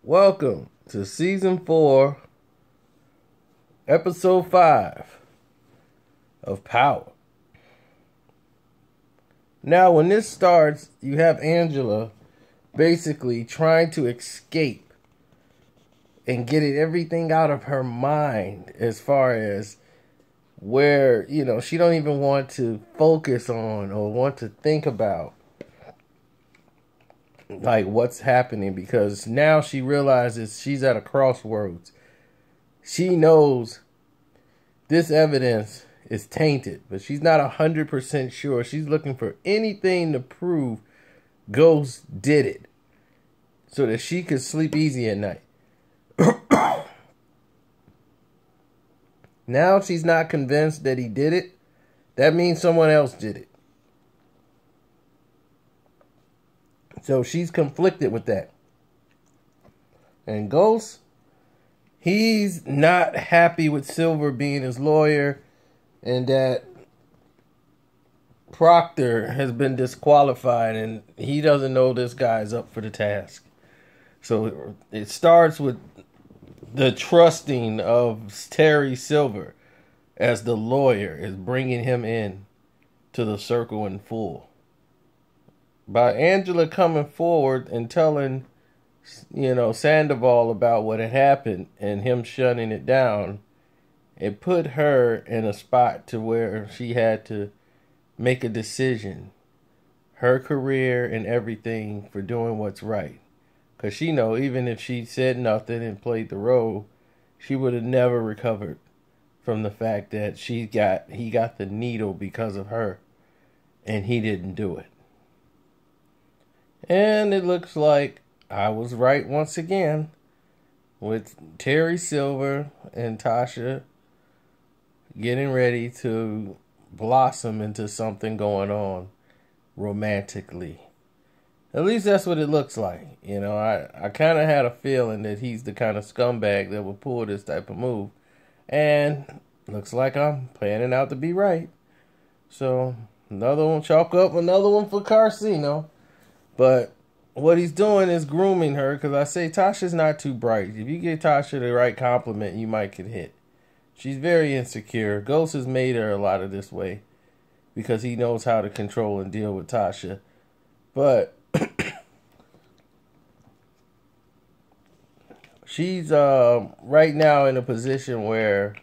Welcome to Season 4, Episode 5 of Power. Now, when this starts, you have Angela basically trying to escape and getting everything out of her mind as far as where, she don't even want to focus on or want to think about like what's happening, because now she realizes she's at a crossroads. She knows this evidence is tainted, but she's not 100% sure. She's looking for anything to prove Ghost did it so that she could sleep easy at night. Now she's not convinced that he did it. That means someone else did it. So she's conflicted with that. And Ghost, he's not happy with Silver being his lawyer and that Proctor has been disqualified and he doesn't know this guy's up for the task. So it starts with the trusting of Terry Silver as the lawyer is bringing him in to the circle in full. By Angela coming forward and telling, Sandoval about what had happened and him shutting it down, it put her in a spot to where she had to make a decision. Her career and everything for doing what's right. Because she know even if she said nothing and played the role, she would have never recovered from the fact that he got the needle because of her and he didn't do it. And it looks like I was right once again with Terry Silver and Tasha getting ready to blossom into something going on romantically. At least that's what it looks like. I kind of had a feeling that he's the kind of scumbag that would pull this type of move. And looks like I'm planning out to be right. So, chalk up another one for Carcino. But what he's doing is grooming her, because I say Tasha's not too bright. If you give Tasha the right compliment, you might get hit. She's very insecure. Ghost has made her a lot of this way because he knows how to control and deal with Tasha. But she's right now in a position where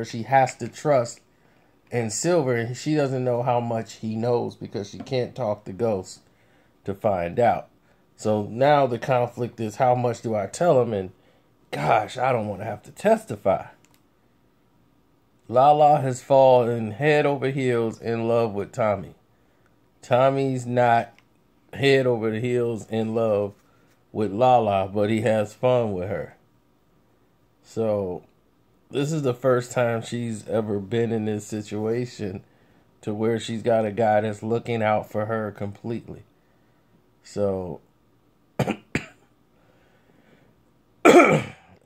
she has to trust in Silver, and she doesn't know how much he knows because she can't talk to Ghost to find out. So now the conflict is, how much do I tell him? And gosh, I don't want to have to testify. Lala has fallen head over heels in love with Tommy. Tommy's not head over the heels in love with Lala, but he has fun with her. So this is the first time she's ever been in this situation to where she's got a guy that's looking out for her completely. So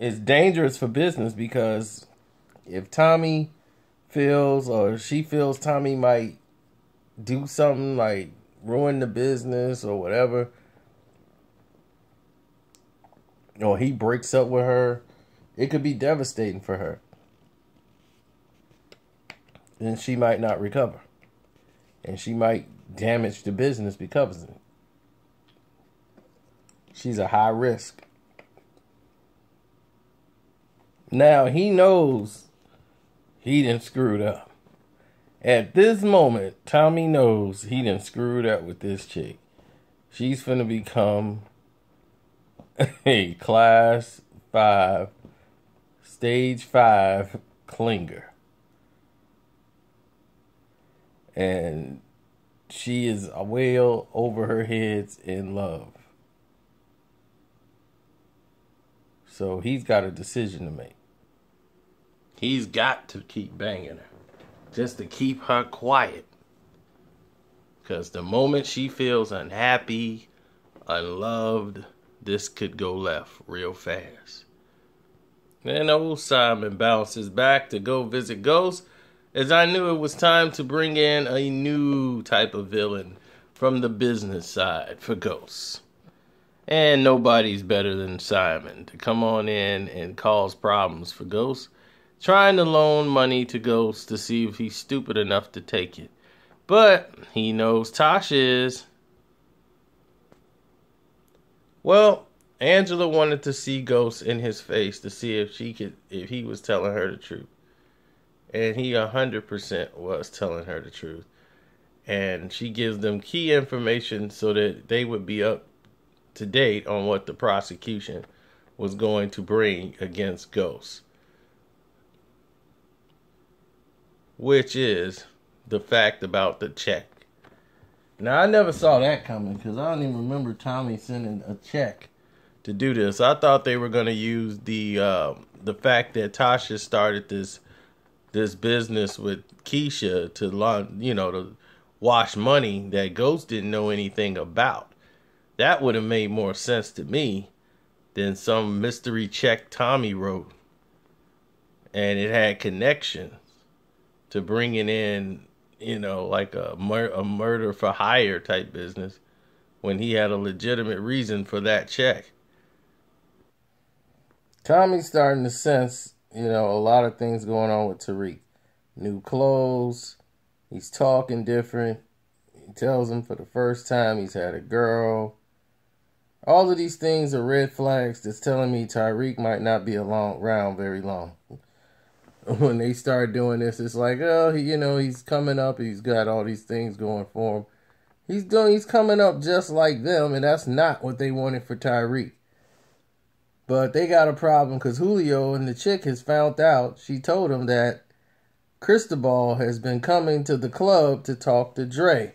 it's dangerous for business, because if Tommy feels, or she feels Tommy might do something like ruin the business or whatever, or he breaks up with her, it could be devastating for her. And she might not recover. And she might damage the business because of it. She's a high risk. Now, he knows he done screwed up. At this moment, Tommy knows he done screwed up with this chick. She's finna become a Class 5, Stage 5 clinger. And she is way over her heads in love. So he's got a decision to make. He's got to keep banging her, just to keep her quiet. Because the moment she feels unhappy, unloved, this could go left real fast. Then old Simon bounces back to go visit Ghost, as I knew it was time to bring in a new type of villain from the business side for Ghost. And nobody's better than Simon to come on in and cause problems for Ghost, trying to loan money to Ghost to see if he's stupid enough to take it. But he knows Tasha is. Well, Angela wanted to see Ghost in his face to see if he was telling her the truth. And he 100% was telling her the truth. And she gives them key information so that they would be up to date on what the prosecution was going to bring against Ghost, which is the fact about the check. Now, I never saw that coming because I don't even remember Tommy sending a check to do this. I thought they were going to use the fact that Tasha started this business with Keisha to wash money that Ghost didn't know anything about. That would have made more sense to me than some mystery check Tommy wrote. And it had connections to bringing in, like a murder for hire type business when he had a legitimate reason for that check. Tommy's starting to sense, a lot of things going on with Tyreke. New clothes. He's talking different. He tells him for the first time he's had a girl. All of these things are red flags that's telling me Tyreke might not be around very long. When they start doing this, it's like, he's coming up. He's got all these things going for him. He's coming up just like them, and that's not what they wanted for Tyreke. But they got a problem because Julio and the chick has found out. She told him that Cristobal has been coming to the club to talk to Dre.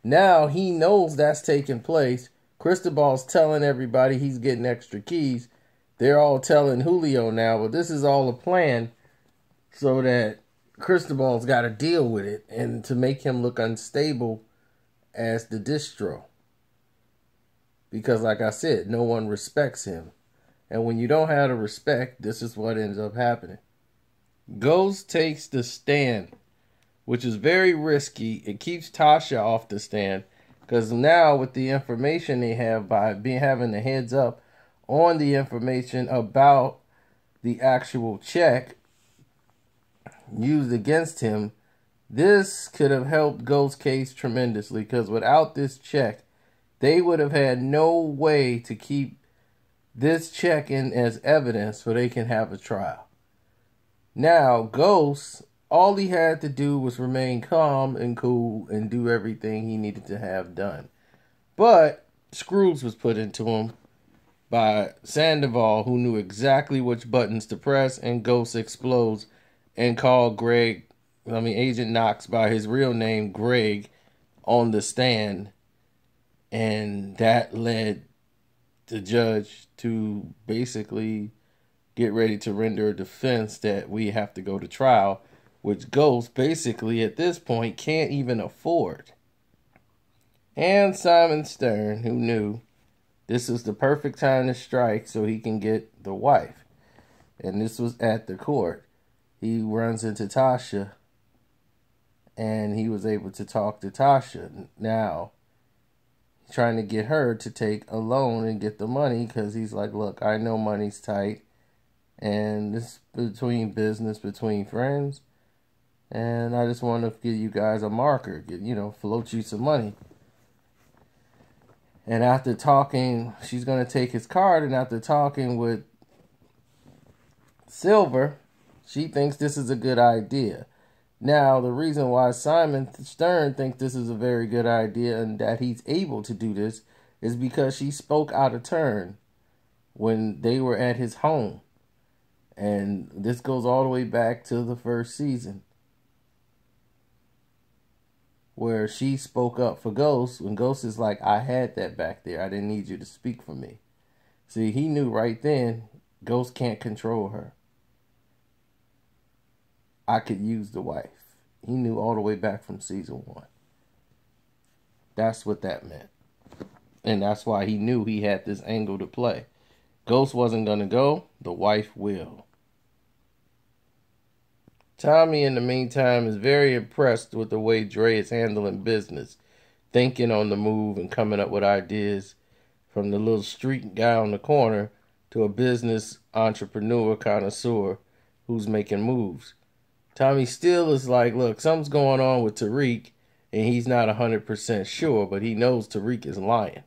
Now he knows that's taking place. Cristobal's telling everybody he's getting extra keys. They're all telling Julio now, but this is all a plan so that Cristobal's got to deal with it and to make him look unstable as the distro. Because like I said, no one respects him. And when you don't have the respect, this is what ends up happening. Ghost takes the stand, which is very risky. It keeps Tasha off the stand. Because now with the information they have by having the heads up on the information about the actual check used against him, this could have helped Ghost's case tremendously. Because without this check, they would have had no way to keep this check in as evidence so they can have a trial. Now, Ghost, all he had to do was remain calm and cool and do everything he needed to have done. But screws was put into him by Sandoval, who knew exactly which buttons to press, and Ghost explodes and called Agent Knox by his real name, Greg, on the stand. And that led the judge to basically get ready to render a defense that we have to go to trial, which Ghost basically at this point can't even afford. And Simon Stern, who knew this was the perfect time to strike so he can get the wife. And this was at the court. He runs into Tasha, and he was able to talk to Tasha. Now, he's trying to get her to take a loan and get the money because he's like, look, I know money's tight. And this is between business, between friends. And I just want to give you guys a marker, float you some money. And after talking, she's going to take his card. And after talking with Silver, she thinks this is a good idea. Now, the reason why Simon Stern thinks this is a very good idea and that he's able to do this is because she spoke out of turn when they were at his home. And this goes all the way back to the first season, where she spoke up for Ghost when Ghost is like, I had that back there. I didn't need you to speak for me. See, he knew right then Ghost can't control her. I could use the wife. He knew all the way back from season 1. That's what that meant. And that's why he knew he had this angle to play. Ghost wasn't going to go. The wife will. Tommy, in the meantime, is very impressed with the way Dre is handling business. thinking on the move and coming up with ideas, from the little street guy on the corner to a business entrepreneur connoisseur who's making moves. Tommy still is like, look, something's going on with Tyreke, and he's not 100% sure, but he knows Tyreke is lying.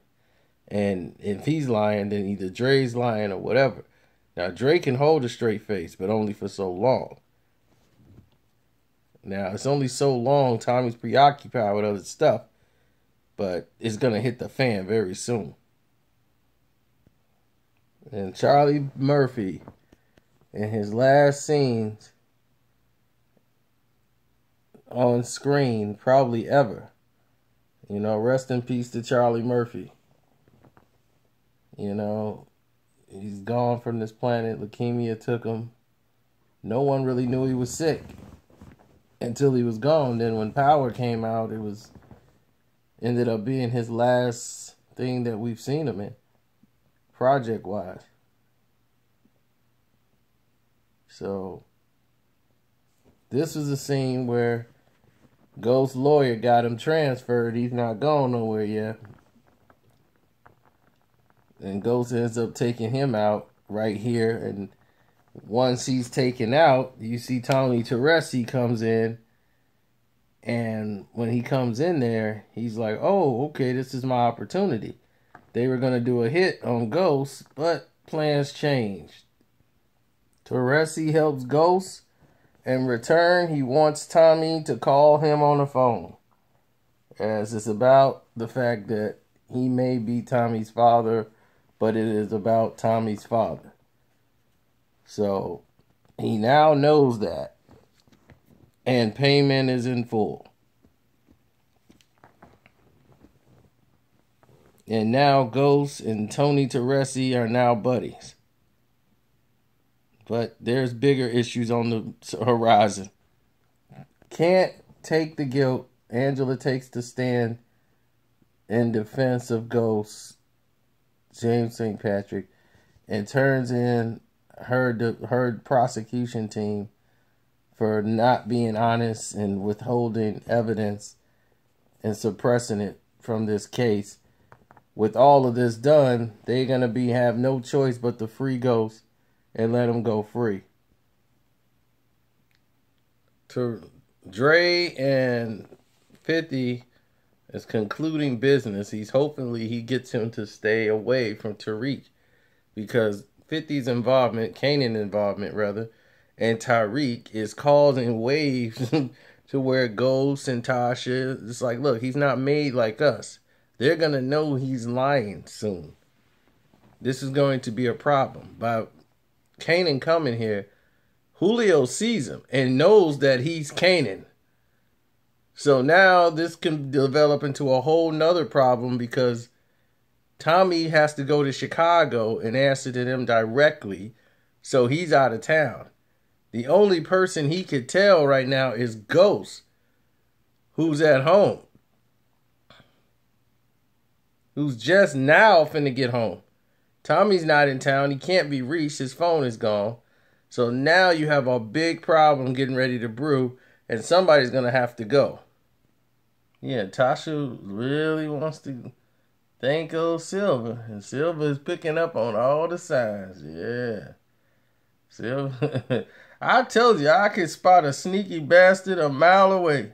And if he's lying, then either Dre's lying or whatever. Now, Dre can hold a straight face, but only for so long. Now, it's only so long Tommy's preoccupied with other stuff, but it's going to hit the fan very soon. And Charlie Murphy, in his last scenes on screen, probably ever. You know, rest in peace to Charlie Murphy. You know, he's gone from this planet. Leukemia took him. No one really knew he was sick until he was gone. Then when Power came out, it was ended up being his last thing that we've seen him in, project-wise. So, this was a scene where Ghost's lawyer got him transferred. He's not gone nowhere yet. And Ghost ends up taking him out right here. And once he's taken out, you see Tommy Tyreke comes in. And when he comes in there, he's like, oh, okay, this is my opportunity. They were going to do a hit on Ghost, but plans changed. Tyreke helps Ghost. In return, he wants Tommy to call him on the phone, as it's about the fact that he may be Tommy's father, but it is about Tommy's father. So he now knows that, and payment is in full. And now Ghost and Tony Tyreke are now buddies. But there's bigger issues on the horizon. Can't take the guilt. Angela takes the stand in defense of Ghost, James St. Patrick, and turns in her prosecution team for not being honest and withholding evidence and suppressing it from this case. With all of this done, they're going to have no choice but to free Ghost and let him go free. Dre and 50 is concluding business. Hopefully he gets him to stay away from Tyreke, because 50's involvement, Kanan's involvement rather, and Tyreke is causing waves to where Ghost and Tasha, it's like, look, he's not made like us. They're going to know he's lying soon. This is going to be a problem. By Kanan coming here, Julio sees him and knows that he's Kanan. So now this can develop into a whole nother problem, because Tommy has to go to Chicago and answer to them directly. So he's out of town. The only person he could tell right now is Ghost, who's at home, who's just now finna get home. Tommy's not in town. He can't be reached. His phone is gone. So now you have a big problem getting ready to brew, and somebody's going to have to go. Yeah, Tasha really wants to thank old Silver, and Silver is picking up on all the signs. Yeah. Silver. I told you, I could spot a sneaky bastard a mile away.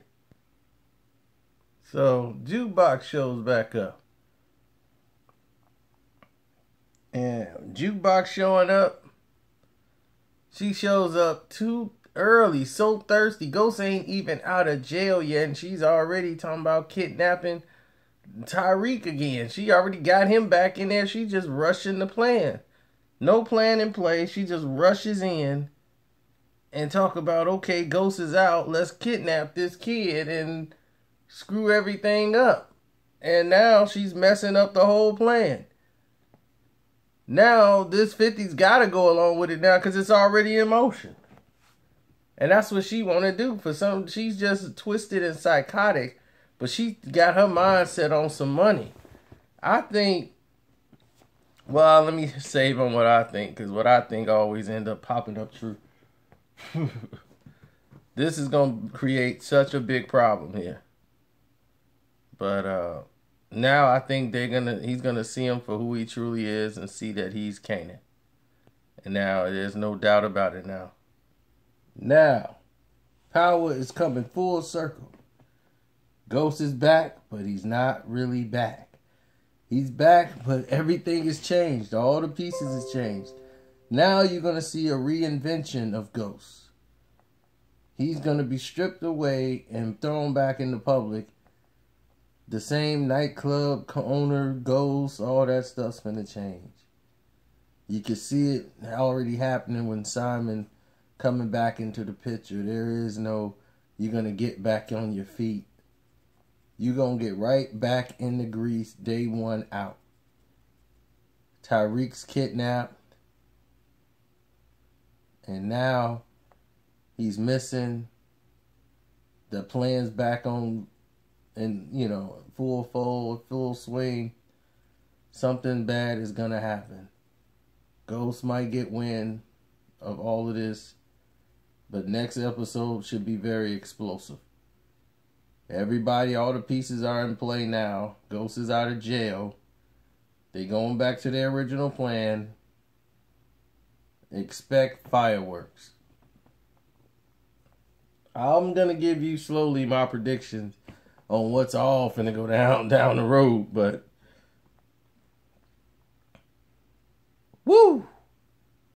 So, Jukebox shows back up. And Jukebox showing up. She shows up too early, so thirsty. Ghost ain't even out of jail yet, and she's already talking about kidnapping Tyreke again. She already got him back in there. She just rushing the plan. No plan in place. She just rushes in and talk about, okay, Ghost is out. Let's kidnap this kid and screw everything up. And now she's messing up the whole plan. Now this 50's got to go along with it now, because it's already in motion. And that's what she want to do. She's just twisted and psychotic, but she got her mindset on some money. I think, well, let me save on what I think, because what I think always end up popping up true. This is going to create such a big problem here. But now I think he's gonna see him for who he truly is and see that he's Kanan. And now there's no doubt about it now. Now, power is coming full circle. Ghost is back, but he's not really back. He's back, but everything has changed. All the pieces has changed. Now you're going to see a reinvention of Ghost. He's going to be stripped away and thrown back in the public. The same nightclub owner, Ghost, all that stuff's going to change. You can see it already happening when Simon coming back into the picture. There is no, you're going to get back on your feet. You're going to get right back in the grease day one out. Tyreke's kidnapped. And now he's missing. The plan's back on, and full fold, full swing. Something bad is going to happen. Ghost might get wind of all of this. But next episode should be very explosive. Everybody, all the pieces are in play now. Ghost is out of jail. They going back to their original plan. Expect fireworks. I'm going to give you slowly my predictions on what's all finna go down the road. But, woo!